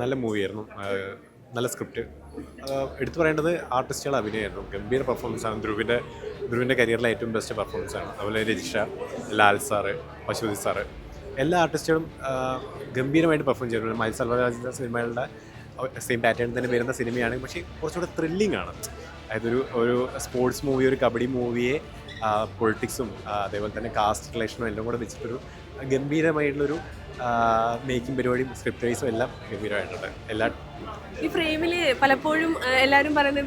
നല്ല മൂവിയായിരുന്നു. നല്ല സ്ക്രിപ്റ്റ്. എടുത്തു പറയേണ്ടത് ആർട്ടിസ്റ്റുകളുടെ അഭിനയമായിരുന്നു. ഗംഭീര പെർഫോമൻസാണ്. ധ്രുവിൻ്റെ കരിയറിലെ ഏറ്റവും ബെസ്റ്റ് പെർഫോമൻസാണ്. അതുപോലെ രജിഷ, ലാൽ സാറ്, പശുപതി സാറ്, എല്ലാ ആർട്ടിസ്റ്റുകളും ഗംഭീരമായിട്ട് പെർഫോം ചെയ്തിട്ടുണ്ട്. മൈൽസ് അൽവരാജിൻ്റെ സിനിമകളുടെ സെയിം പാറ്റേൺ തന്നെ വരുന്ന സിനിമയാണ്. പക്ഷേ കുറച്ചുകൂടെ ത്രില്ലിംഗ് ആണ്. അതായത് ഒരു സ്പോർട്സ് മൂവി, ഒരു കബഡി മൂവിയെ പൊളിറ്റിക്സും അതേപോലെ തന്നെ കാസ്റ്റ് റിലേഷനും എല്ലാം കൂടെ വെച്ചിട്ടൊരു ഗംഭീരമായിട്ടുള്ളൊരു മേക്കിംഗ് പരിപാടിയും സ്ക്രിപ്റ്റ് വൈസും എല്ലാം ഗംഭീരമായിട്ടുണ്ട്. ഈ ഫ്രെയിമിൽ പലപ്പോഴും എല്ലാവരും പറയുന്നത്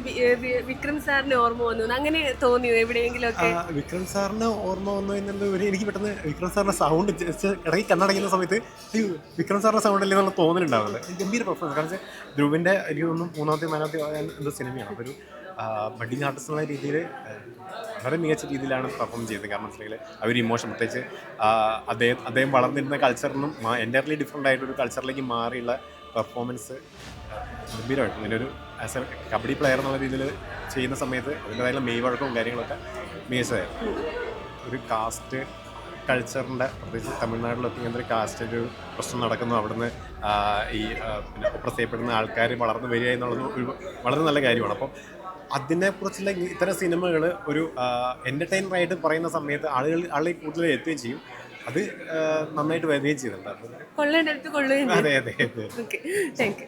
വിക്രം സാറിന് ഓർമ്മ വന്നു, അങ്ങനെ തോന്നിയോ എവിടെയെങ്കിലും ഒക്കെ? വിക്രം സാറിന് ഓർമ്മ വന്നു എന്നുള്ളത് എനിക്ക് പെട്ടെന്ന് വിക്രം സാറിൻ്റെ സൗണ്ട് ഇടയ്ക്ക് കണ്ണടയ്ക്കുന്ന സമയത്ത് വിക്രം സാറിൻ്റെ സൗണ്ട് അല്ലേ എന്നുള്ള തോന്നലുണ്ടാവുന്നത്. ഗംഭീര പെർഫോമൻസ്. കാരണം ധ്രുവിൻ്റെ എനിക്ക് തോന്നുന്നു 3ാമത്തെ 4ാമത്തെ എന്തോ സിനിമയാണ്. അപ്പോൾ ഒരു ബഡ്ഡിങ് ആർട്ടിസ്റ്റ് എന്നുള്ള രീതിയിൽ വളരെ മികച്ച രീതിയിലാണ് പെർഫോം ചെയ്തത്. കാരണം വെച്ചിട്ടുണ്ടെങ്കിൽ അവർ ഇമോഷൻ, പ്രത്യേകിച്ച് അദ്ദേഹം വളർന്നിരുന്ന കൾച്ചറിനും എൻ്റയർലി ഡിഫറെൻ്റ് ആയിട്ടൊരു കൾച്ചറിലേക്ക് മാറിയുള്ള പെർഫോമൻസ് ഗംഭീരമായിട്ട്. ഇതിനൊരു ആസ് എ കബഡി പ്ലെയർ എന്നുള്ള രീതിയിൽ ചെയ്യുന്ന സമയത്ത് അതിൻ്റെതായുള്ള മെയ് വഴക്കവും കാര്യങ്ങളൊക്കെ മികച്ചതായിരുന്നു. ഒരു കാസ്റ്റ് കൾച്ചറിൻ്റെ, പ്രത്യേകിച്ച് തമിഴ്നാട്ടിലൊക്കെ ഇങ്ങനത്തെ ഒരു കാസ്റ്റ് ഒരു പ്രശ്നം നടക്കുന്നു. അവിടുന്ന് പിന്നെ ഒപ്രസ് ചെയ്യപ്പെടുന്ന ആൾക്കാർ വളർന്നു വരിക എന്നുള്ളത് ഒരു വളരെ നല്ല കാര്യമാണ്. അപ്പോൾ അതിനെക്കുറിച്ചുള്ള ഇത്തരം സിനിമകൾ ഒരു എൻ്റർടൈനറായിട്ട് പറയുന്ന സമയത്ത് ആളുകൾ കൂടുതൽ എത്തുകയും ചെയ്യും. അത് നന്നായിട്ട് വരികയും ചെയ്തിട്ടുണ്ട്. കൊള്ളേണ്ട അടുത്ത് കൊള്ളുകയും. അതെ അതെ അതെ. Okay, thank you.